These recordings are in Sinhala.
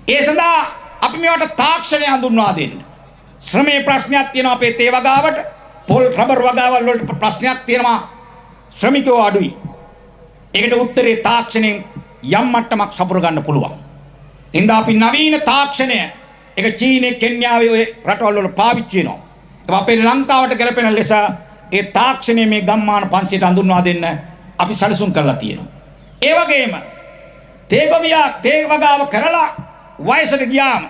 ඒ සඳහා අපි මේවට තාක්ෂණය හඳුන්වා දෙන්න. ශ්‍රමයේ ප්‍රශ්නයක් තියෙනවා අපේ තේ වගාවට, පොල් රබර් වගාවල් වලට ප්‍රශ්නයක් තියෙනවා. ශ්‍රමිකයෝ අඩුයි. ඒකට උත්තරේ තාක්ෂණයෙන් යම් මට්ටමක් සපුර ගන්න පුළුවන්. ඉතින් අපි නවීන තාක්ෂණය ඒක චීනයේ කෙන්යාවේ ඔය රටවල් වල පාවිච්චි වෙනවා. ඒක අපේ ලංකාවට ගැලපෙන ලෙස ඒ තාක්ෂණය මේ ගම්මාන 500ට හඳුන්වා දෙන්න අපි සැලසුම් කරලා තියෙනවා. ඒ වගේම තේ ගොවියා තේ වගාව කරලා වයසට ගියාම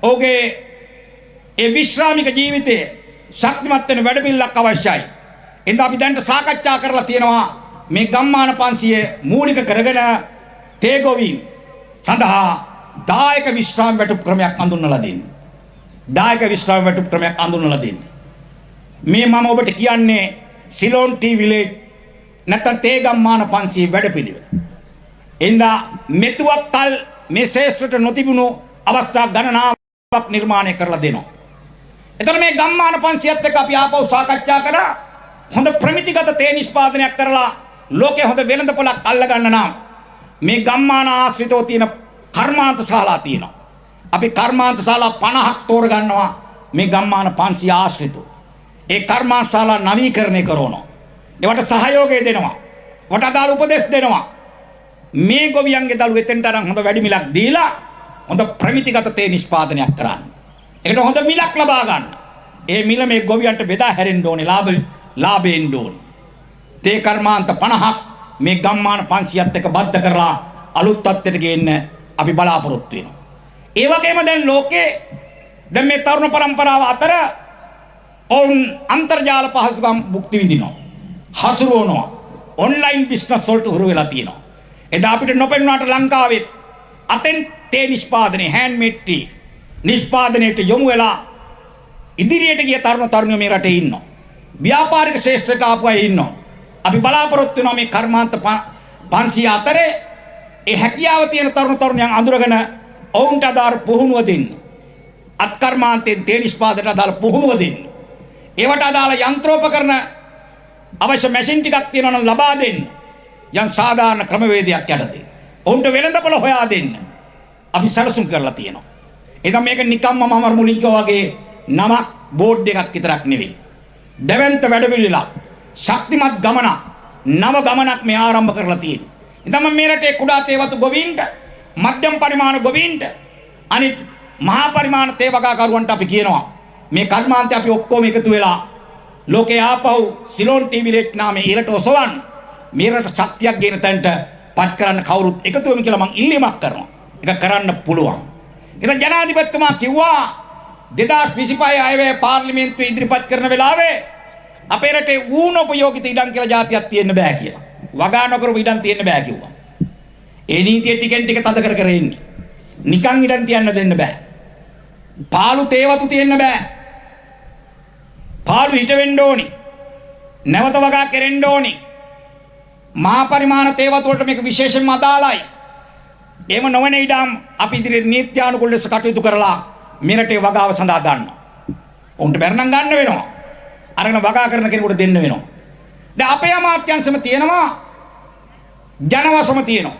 ඔහුගේ ඒ විශ්‍රාමික ජීවිතයේ ශක්තිමත් වෙන වැඩපිළිවෙලක් අවශ්‍යයි. එහෙනම් අපි දැන් සාකච්ඡා කරලා තියෙනවා මේ ගම්මාන 500 මූලික කරගෙන තේ ගොවීන් සඳහා දායක විශ්‍රාම වැටුප් ක්‍රමයක් හඳුන්වලා දෙන්න. දායක විශ්‍රාම වැටුප් ක්‍රමයක් හඳුන්වලා දෙන්න. මේ මම ඔබට කියන්නේ සිලෝන් ටී විලේජ් නැත්නම් තේ ගම්මාන 500 වැඩපිළිවෙල. එඳා මෙතුවත්තල් මේ ශේෂ්ත්‍රයට නොතිබුණු අවස්ථා ගණනාවක් නිර්මාණය කරලා දෙනවා. එතකොට මේ ගම්මාන 500ත් එක්ක අපි ආපහු සාකච්ඡා කරා හොඳ ප්‍රමිතිගත තේ නිෂ්පාදනයක් කරලා ලෝකේ හොඳ වෙළඳපොළක් අල්ල ගන්න නම් මේ ගම්මාන ආශ්‍රිතව තියෙන කර්මාන්ත ශාලා තියෙනවා. අපි කර්මාන්ත ශාලා 50ක් තෝර ගන්නවා මේ ගම්මාන 500 ආශ්‍රිතව. ඒ කර්මාන්ත ශාලා නවීකරණය කරනවා. ඒවට සහයෝගය දෙනවා. වට අදාළ උපදෙස් දෙනවා. මේ ගොවියන්ගේ දළු එතෙන්ට අරන් හොඳ වැඩි මිලක් දීලා හොඳ ප්‍රමිතිගත තේ නිෂ්පාදනයක් කරන්න. ඒකට හොඳ මිලක් ලබා ගන්න. ඒ මිල මේ ගොවියන්ට බෙදා හැරෙන්න ඕනේ ලාභෙන්න ඕනේ. තේ කර්මාන්ත 50ක් මේ ගම්මාන 500ත් එක්ක බද්ධ කරලා අලුත් තත්ත්වයට ගේන්න අපි බලාපොරොත්තු වෙනවා. ඒ වගේම දැන් ලෝකේ දැන් මේ තරුණ පරම්පරාව අතර ඔවුන් අන්තර්ජාල පහසුකම් භුක්ති විඳිනවා. හසුරුවනවා. ඔන්ලයින් බිස්නස් වලට හුරු වෙලා තියෙනවා. එදා අපිට නොපෙනුනාට ලංකාවේ අතෙන් තේ නිෂ්පාදනයේ හෑන්ඩ්මේඩ් ටී නිෂ්පාදනයේට යොමු වෙලා ඉදිරියට ගිය තරුණ තරුණියෝ මේ රටේ ඉන්නවා. ව්‍යාපාරික ශේෂ්ත්‍රයට ආපු අය ඉන්නවා. අපි බලාපොරොත්තු වෙනවා මේ කර්මාන්ත 500 අතරේ ඒ හැකියාව තියෙන තරුණ තරුණියන් අඳුරගෙන ඔවුන්ට අදාළ පුහුණුව දෙන්න. අත්කර්මාන්තයෙන් තේ නිෂ්පාදනයට අදාළ පුහුණුව දෙන්න. ඒවට අදාළ යන්ත්‍රෝපකරණ අවශ්‍ය මැෂින් ටිකක් තියෙනවා නම් ලබා දෙන්න. යම් සාධාරණ ක්‍රමවේදයක් යටතේ. ඔවුන්ට වෙළඳපොළ හොයා දෙන්න. අපි සැලසුම් කරලා තියෙනවා. එතන මේක නිකම්ම මම මුලින්ක වගේ නමක් බෝඩ් එකක් විතරක් නෙවෙයි. දෙවන්ත වැඩපිළිවෙලක් ශක්තිමත් ගමනක් නව ගමනක් මේ ආරම්භ කරලා තියෙනවා. ඉතින් මේ රටේ කුඩා තේවතු ගොවීන්ට මධ්‍යම පරිමාණ ගොවීන්ට අනිත් මහා පරිමාණ තේ වගාකරුවන්ට අපි කියනවා මේ කර්මාන්තය අපි ඔක්කොම එකතු වෙලා ලෝකේ ආපහු සිලෝන් ටී විලේජ් නාමයේ ඉරට ඔසවන්න මේ රට ශක්තියක් ගෙන තැනට පත් කරන්න කවුරුත් එකතු වෙමු කියලා මම ඉල්ලීමක් කරනවා. ඒක කරන්න පුළුවන්. ඉතින් ජනාධිපතිතුමා කිව්වා 2025 අයවැය පාර්ලිමේන්තුවේ ඉදිරිපත් කරන වෙලාවේ අපේ රටේ ඌනෝපයෝගිත ඉඩම් කියලා જાතියක් තියෙන්න බෑ කියලා. වගා නොකරපු ඉඩම් තියෙන්න බෑ කිව්වා. ඒ නීතිය ටිකෙන් ටික තද කර ඉන්නේ. නිකන් ඉඩම් තියන්න දෙන්න බෑ. පාළු තේවතු තියෙන්න බෑ. පාළු හිට වෙන්න ඕනි. නැවත වගා කෙරෙන්න ඕනි. මහා පරිමාණ තේවතු වලට මේක විශේෂයෙන්ම අදාළයි. එහෙම නොවන ඉඩම් අපි ඉදිරියට නීත්‍යානුකූල ලෙස කටයුතු කරලා මේ රටේ වගාව සඳහා ගන්නවා. උන්ට බැරනම් ගන්න වෙනවා. අරගෙන වගා කරන කෙනෙකුට දෙන්න වෙනවා. දැන් අපේ අමාත්‍යංශම තියෙනවා ජනවසම තියෙනවා.